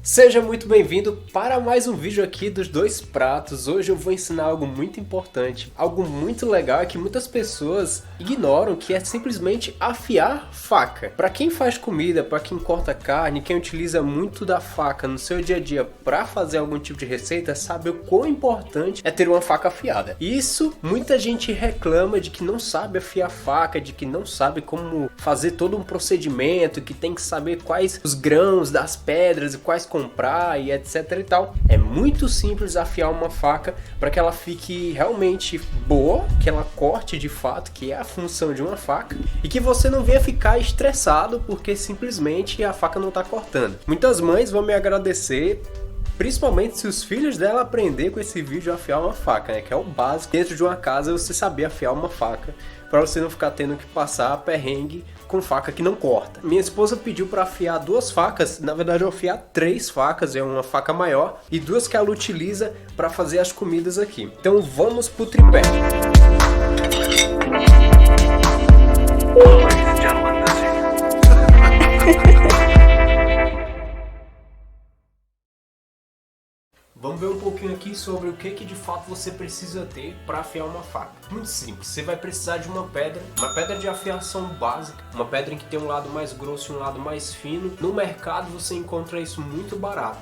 Seja muito bem-vindo para mais um vídeo aqui dos Dois Pratos. Hoje eu vou ensinar algo muito importante, algo muito legal que muitas pessoas ignoram, que é simplesmente afiar faca. Para quem faz comida, para quem corta carne, quem utiliza muito da faca no seu dia a dia para fazer algum tipo de receita, sabe o quão importante é ter uma faca afiada. Isso, muita gente reclama de que não sabe afiar faca, de que não sabe como fazer todo um procedimento, que tem que saber quais os grãos das pedras e quais comprar e etc e tal. É muito simples afiar uma faca para que ela fique realmente boa, que ela corte de fato, que é a função de uma faca, e que você não venha ficar estressado porque simplesmente a faca não está cortando. Muitas mães vão me agradecer, principalmente se os filhos dela aprender com esse vídeo a afiar uma faca, né? Que é o básico dentro de uma casa, você saber afiar uma faca, para você não ficar tendo que passar perrengue com faca que não corta. Minha esposa pediu para afiar duas facas, na verdade eu afiar três facas, é uma faca maior, e duas que ela utiliza para fazer as comidas aqui. Então vamos pro tripé. Vamos ver um pouquinho aqui sobre o que de fato você precisa ter para afiar uma faca. Muito simples, você vai precisar de uma pedra de afiação básica, uma pedra que tem um lado mais grosso e um lado mais fino. No mercado você encontra isso muito barato.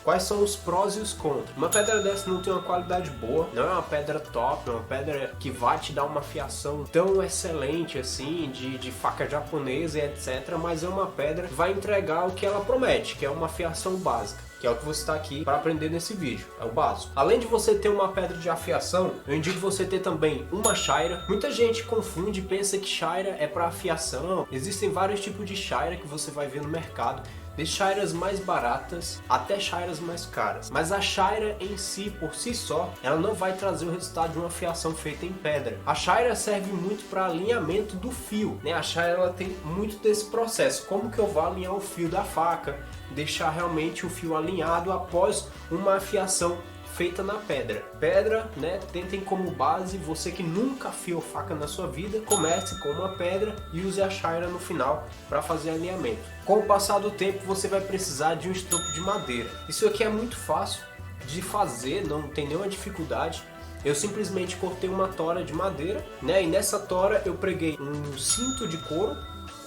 Quais são os prós e os contras? Uma pedra dessa não tem uma qualidade boa, não é uma pedra top, é uma pedra que vai te dar uma afiação tão excelente assim, de faca japonesa e etc. Mas é uma pedra que vai entregar o que ela promete, que é uma afiação básica, que é o que você está aqui para aprender nesse vídeo, é o básico. Além de você ter uma pedra de afiação, eu indico você ter também uma chaira. Muita gente confunde e pensa que chaira é para afiação. Existem vários tipos de chaira que você vai ver no mercado, de chairas mais baratas até chairas mais caras. Mas a chaira em si, por si só, ela não vai trazer o resultado de uma afiação feita em pedra. A chaira serve muito para alinhamento do fio, né? A chaira ela tem muito desse processo. Como que eu vou alinhar o fio da faca, deixar realmente o fio alinhado após uma afiação feita na pedra. Pedra, né? Tentem como base, você que nunca afiou faca na sua vida, comece com uma pedra e use a chaira no final para fazer alinhamento. Com o passar do tempo, você vai precisar de um estropo de madeira. Isso aqui é muito fácil de fazer, não tem nenhuma dificuldade. Eu simplesmente cortei uma tora de madeira, né? E nessa tora eu preguei um cinto de couro,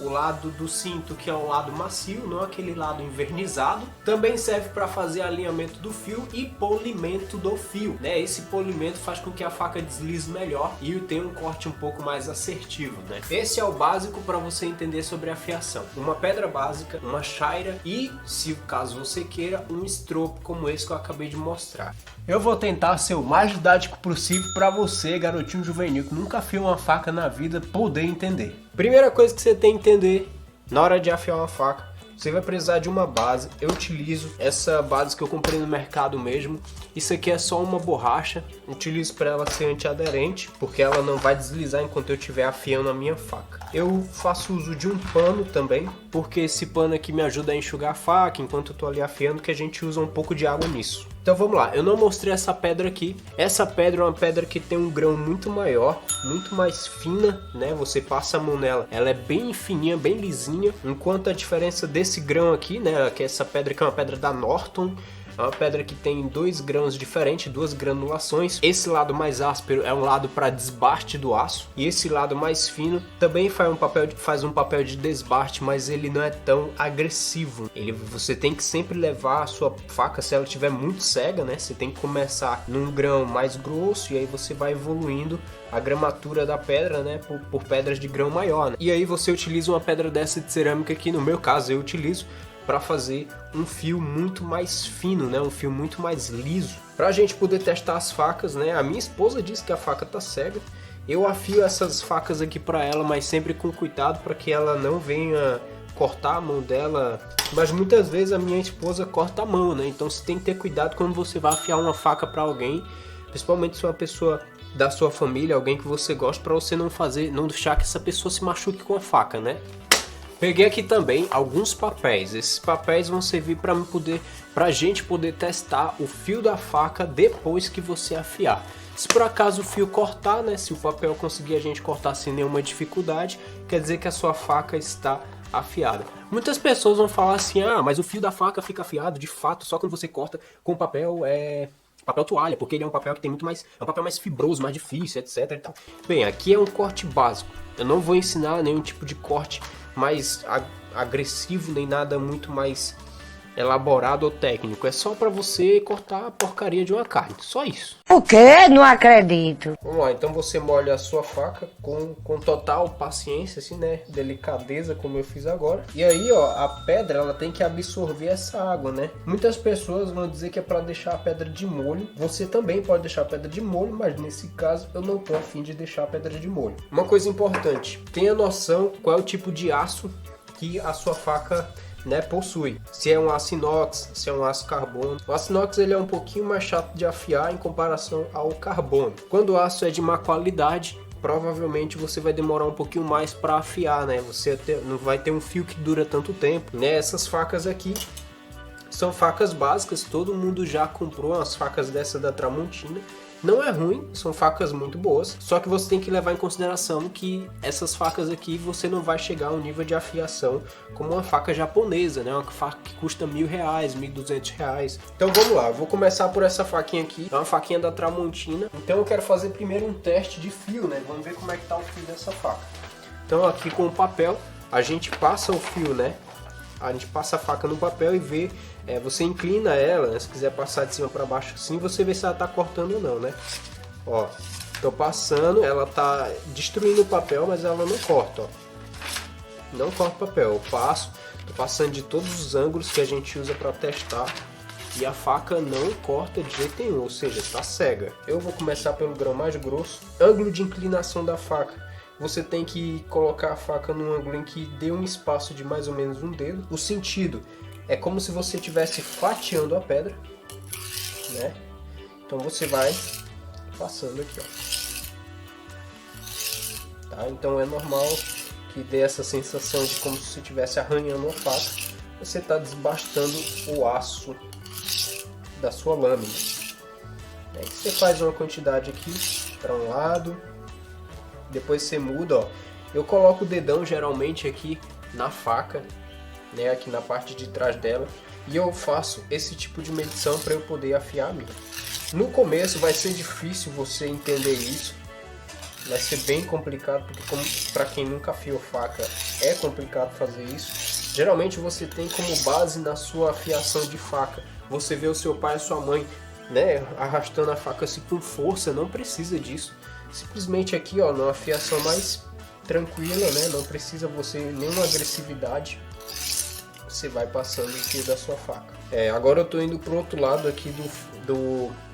o lado do cinto que é o lado macio, não aquele lado envernizado. Também serve para fazer alinhamento do fio e polimento do fio, né? Esse polimento faz com que a faca deslize melhor e tenha um corte um pouco mais assertivo, né? Esse é o básico para você entender sobre a afiação. Uma pedra básica, uma chaira e, se caso você queira, um estropo como esse que eu acabei de mostrar. Eu vou tentar ser o mais didático possível para você, garotinho juvenil, que nunca afiou uma faca na vida, poder entender. Primeira coisa que você tem que entender na hora de afiar uma faca, você vai precisar de uma base. Eu utilizo essa base que eu comprei no mercado mesmo. Isso aqui é só uma borracha. Utilizo para ela ser antiaderente, porque ela não vai deslizar enquanto eu estiver afiando a minha faca. Eu faço uso de um pano também, porque esse pano aqui me ajuda a enxugar a faca enquanto eu estou ali afiando, que a gente usa um pouco de água nisso. Então vamos lá, eu não mostrei essa pedra aqui. Essa pedra é uma pedra que tem um grão muito maior, muito mais fina, né? Você passa a mão nela, ela é bem fininha, bem lisinha. Enquanto a diferença desse grão aqui, né? Que é essa pedra que é uma pedra da Norton, é uma pedra que tem dois grãos diferentes, duas granulações. Esse lado mais áspero é um lado para desbaste do aço. E esse lado mais fino também faz um papel de desbaste, mas ele não é tão agressivo. Você tem que sempre levar a sua faca, se ela estiver muito cega, né? Você tem que começar num grão mais grosso e aí você vai evoluindo a gramatura da pedra, né, por pedras de grão maior, né? E aí você utiliza uma pedra dessa de cerâmica que no meu caso eu utilizo para fazer um fio muito mais fino, né? Um fio muito mais liso. Para a gente poder testar as facas, né? A minha esposa disse que a faca tá cega. Eu afio essas facas aqui para ela, mas sempre com cuidado para que ela não venha cortar a mão dela. Mas muitas vezes a minha esposa corta a mão, né? Então você tem que ter cuidado quando você vai afiar uma faca para alguém, principalmente se uma pessoa da sua família, alguém que você gosta, para você não deixar que essa pessoa se machuque com a faca, né? Peguei aqui também alguns papéis. Esses papéis vão servir para a gente poder testar o fio da faca depois que você afiar. Se por acaso o fio cortar, né, se o papel conseguir a gente cortar sem nenhuma dificuldade, quer dizer que a sua faca está afiada. Muitas pessoas vão falar assim, ah, mas o fio da faca fica afiado, de fato, só quando você corta com papel papel toalha, porque ele é um papel que tem muito mais, é um papel mais fibroso, mais difícil, etc e tal. Bem, aqui é um corte básico. Eu não vou ensinar nenhum tipo de corte mais agressivo, nem nada muito mais elaborado ou técnico. É só pra você cortar a porcaria de uma carne, só isso. O quê? Não acredito. Vamos lá, então você molha a sua faca com total paciência, assim, né? Delicadeza, como eu fiz agora. E aí, ó, a pedra, ela tem que absorver essa água, né? Muitas pessoas vão dizer que é para deixar a pedra de molho. Você também pode deixar a pedra de molho, mas nesse caso eu não tô a fim de deixar a pedra de molho. Uma coisa importante, tenha noção qual é o tipo de aço que a sua faca, né, possui. Se é um aço inox, se é um aço carbono. O aço inox ele é um pouquinho mais chato de afiar em comparação ao carbono. Quando o aço é de má qualidade, provavelmente você vai demorar um pouquinho mais para afiar, né? Você não vai ter um fio que dura tanto tempo, né? Essas facas aqui são facas básicas, todo mundo já comprou as facas dessa da Tramontina. Não é ruim, são facas muito boas, só que você tem que levar em consideração que essas facas aqui você não vai chegar a um nível de afiação como uma faca japonesa, né? Uma faca que custa R$1.000, R$1.200. Então vamos lá, eu vou começar por essa faquinha aqui, é uma faquinha da Tramontina. Então eu quero fazer primeiro um teste de fio, né? Vamos ver como é que tá o fio dessa faca. Então aqui com o papel, a gente passa o fio, né? A gente passa a faca no papel e vê, você inclina ela, né? Se quiser passar de cima para baixo assim, você vê se ela tá cortando ou não, né? Ó, tô passando, ela tá destruindo o papel, mas ela não corta, ó. Não corta o papel, eu passo, tô passando de todos os ângulos que a gente usa para testar e a faca não corta de jeito nenhum, ou seja, tá cega. Eu vou começar pelo grão mais grosso, ângulo de inclinação da faca. Você tem que colocar a faca num ângulo em que dê um espaço de mais ou menos um dedo. O sentido é como se você estivesse fatiando a pedra, né? Então você vai passando aqui, ó. Tá? Então é normal que dê essa sensação de como se você estivesse arranhando a faca. Você está desbastando o aço da sua lâmina. Aí você faz uma quantidade aqui para um lado. Depois você muda, ó. Eu coloco o dedão geralmente aqui na faca, né, aqui na parte de trás dela, e eu faço esse tipo de medição para eu poder afiar a minha. No começo vai ser difícil você entender isso, vai ser bem complicado, porque como para quem nunca afiou faca é complicado fazer isso. Geralmente você tem como base na sua afiação de faca, você vê o seu pai e sua mãe, né, arrastando a faca assim com força, não precisa disso. Simplesmente aqui, ó, numa afiação mais tranquila, né? Não precisa você nenhuma agressividade. Você vai passando o fio da sua faca. Agora eu tô indo pro outro lado aqui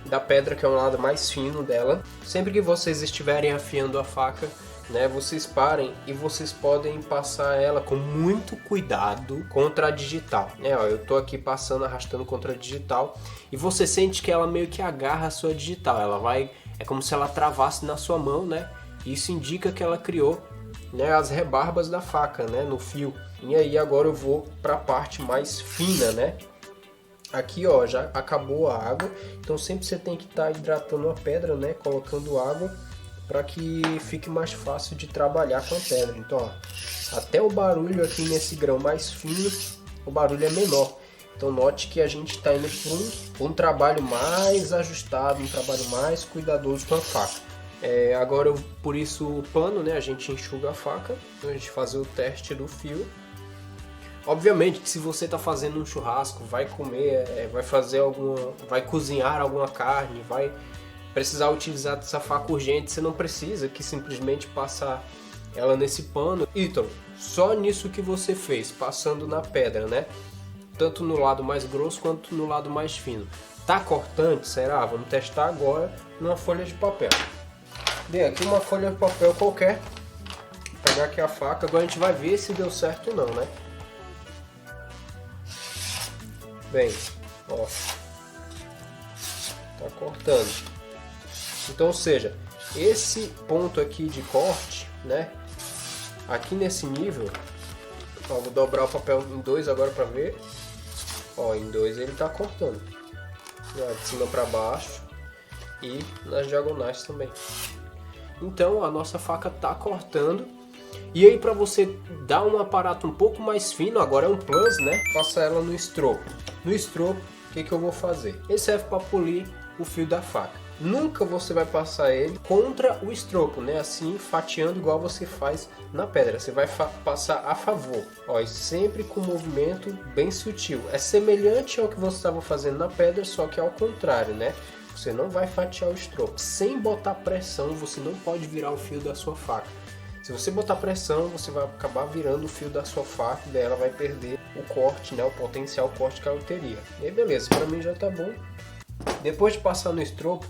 da pedra, que é um lado mais fino dela. Sempre que vocês estiverem afiando a faca, né, vocês parem e vocês podem passar ela com muito cuidado contra a digital. Ó, eu tô aqui passando, arrastando contra a digital e você sente que ela meio que agarra a sua digital. Ela vai, é como se ela travasse na sua mão, né? Isso indica que ela criou, né, as rebarbas da faca, né, no fio. E aí agora eu vou para a parte mais fina, né? Aqui, ó, já acabou a água, então sempre você tem que estar hidratando a pedra, né, colocando água para que fique mais fácil de trabalhar com a pedra. Então, ó, até o barulho aqui nesse grão mais fino, o barulho é menor. Então note que a gente está indo para um trabalho mais ajustado, um trabalho mais cuidadoso com a faca. Agora, por isso o pano, né, a gente enxuga a faca, então a gente fazer o teste do fio. Obviamente que se você está fazendo um churrasco, vai comer, vai cozinhar alguma carne, vai precisar utilizar essa faca urgente, você não precisa que simplesmente passar ela nesse pano. Ítalo, só nisso que você fez, passando na pedra, né? Tanto no lado mais grosso quanto no lado mais fino. Tá cortante? Será? Vamos testar agora numa folha de papel. Bem, aqui uma folha de papel qualquer. Vou pegar aqui a faca, agora a gente vai ver se deu certo ou não, né? Bem, ó, tá cortando. Então, ou seja, esse ponto aqui de corte, né? Aqui nesse nível, ó, vou dobrar o papel em dois agora para ver. Ó, em dois ele tá cortando, ó, de cima para baixo e nas diagonais também. Então a nossa faca tá cortando E aí, para você dar um aparato um pouco mais fino, agora é um plus, né? Passa ela no estropo. No estropo, o que eu vou fazer? Ele serve para polir o fio da faca. Nunca você vai passar ele contra o estropo, né? Assim, fatiando igual você faz na pedra. Você vai passar a favor. Ó, sempre com um movimento bem sutil. É semelhante ao que você estava fazendo na pedra, só que ao contrário, né? Você não vai fatiar o estropo. Sem botar pressão, você não pode virar o fio da sua faca. Se você botar pressão, você vai acabar virando o fio da sua faca e daí ela vai perder o corte, né? O potencial corte que ela teria. E aí, beleza, para mim já tá bom. Depois de passar no estropo,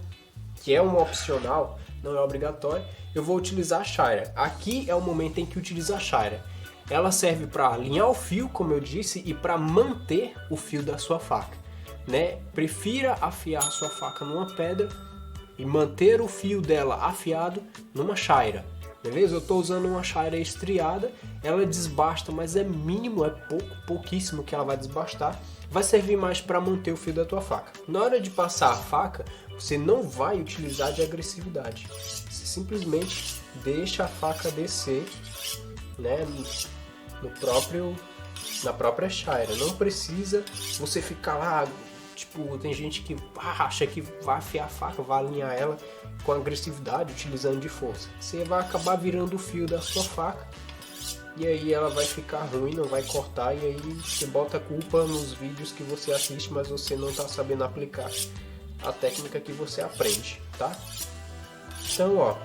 que é um opcional, não é obrigatório, eu vou utilizar a Shira. Aqui é o momento em que utilizo a Shira. Ela serve para alinhar o fio, como eu disse, e para manter o fio da sua faca, né? Prefira afiar a sua faca numa pedra e manter o fio dela afiado numa Shira. Beleza? Eu estou usando uma Shira estriada, ela desbasta, mas é mínimo, é pouquíssimo que ela vai desbastar. Vai servir mais para manter o fio da tua faca. Na hora de passar a faca, você não vai utilizar de agressividade. Você simplesmente deixa a faca descer, né, na própria Shira. Não precisa você ficar lá, tipo, tem gente que acha que vai afiar a faca, vai alinhar ela com agressividade, utilizando de força. Você vai acabar virando o fio da sua faca e aí ela vai ficar ruim, não vai cortar, e aí você bota a culpa nos vídeos que você assiste, mas você não está sabendo aplicar a técnica que você aprende, tá? Então, ó,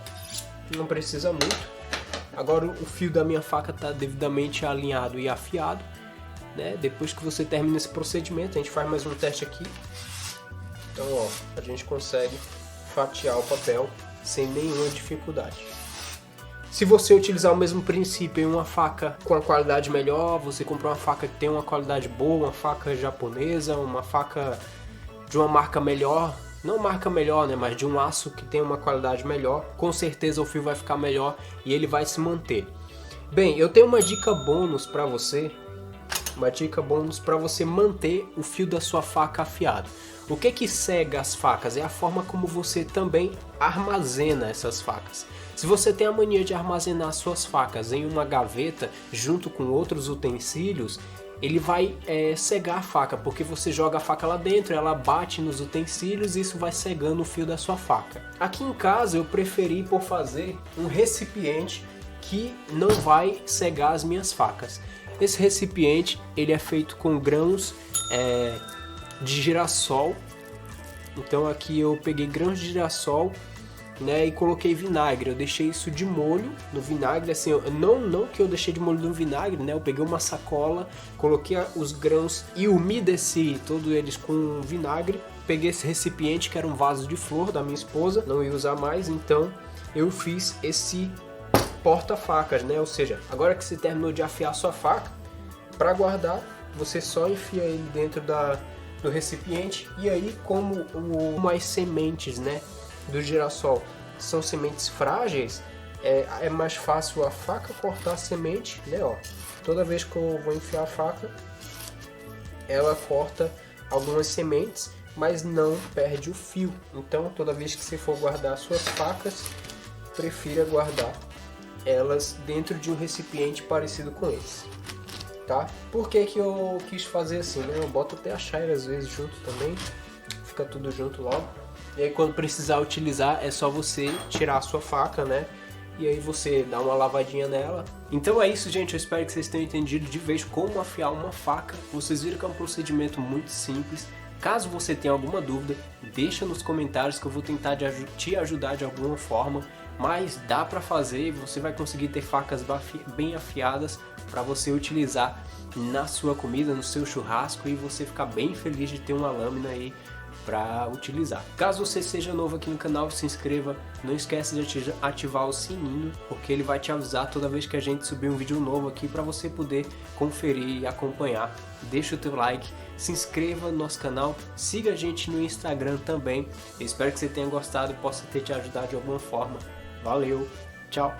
não precisa muito. Agora o fio da minha faca está devidamente alinhado e afiado, né? Depois que você termina esse procedimento, a gente faz mais um teste aqui. Então, ó, a gente consegue fatiar o papel sem nenhuma dificuldade. Se você utilizar o mesmo princípio em uma faca com a qualidade melhor, você comprar uma faca que tem uma qualidade boa, uma faca japonesa, uma faca de uma marca melhor, não marca melhor, né, mas de um aço que tem uma qualidade melhor, com certeza o fio vai ficar melhor e ele vai se manter. Bem, eu tenho uma dica bônus para você, manter o fio da sua faca afiado. O que cega as facas é a forma como você também armazena essas facas. Se você tem a mania de armazenar suas facas em uma gaveta junto com outros utensílios, ele vai cegar a faca, porque você joga a faca lá dentro, ela bate nos utensílios e isso vai cegando o fio da sua faca. Aqui em casa eu preferi por fazer um recipiente que não vai cegar as minhas facas. Esse recipiente ele é feito com grãos de girassol. Então aqui eu peguei grãos de girassol, né, e coloquei vinagre. Eu deixei isso de molho no vinagre, assim, não que eu deixei de molho no vinagre, né, eu peguei uma sacola, coloquei os grãos e umedeci todos eles com vinagre. Peguei esse recipiente que era um vaso de flor da minha esposa, não ia usar mais, então eu fiz esse porta-facas, né, ou seja, agora que você terminou de afiar sua faca, para guardar, você só enfia ele dentro do recipiente, e aí como as sementes, né, do girassol são sementes frágeis, é mais fácil a faca cortar a semente, né, ó. Toda vez que eu vou enfiar a faca, ela corta algumas sementes, mas não perde o fio. Então, toda vez que você for guardar suas facas, prefira guardar elas dentro de um recipiente parecido com esse, tá? Por que eu quis fazer assim, né? Eu boto até a Shira às vezes junto também, fica tudo junto logo. E aí quando precisar utilizar é só você tirar a sua faca, né? E aí você dá uma lavadinha nela. Então é isso, gente, eu espero que vocês tenham entendido de vez como afiar uma faca. Vocês viram que é um procedimento muito simples. Caso você tenha alguma dúvida, deixa nos comentários que eu vou tentar te ajudar de alguma forma. Mas dá pra fazer e você vai conseguir ter facas bem afiadas para você utilizar na sua comida, no seu churrasco, e você ficar bem feliz de ter uma lâmina aí para utilizar. Caso você seja novo aqui no canal, se inscreva, não esquece de ativar o sininho, porque ele vai te avisar toda vez que a gente subir um vídeo novo aqui para você poder conferir e acompanhar. Deixa o teu like, se inscreva no nosso canal, siga a gente no Instagram também. Eu espero que você tenha gostado e possa ter te ajudado de alguma forma. Valeu, tchau!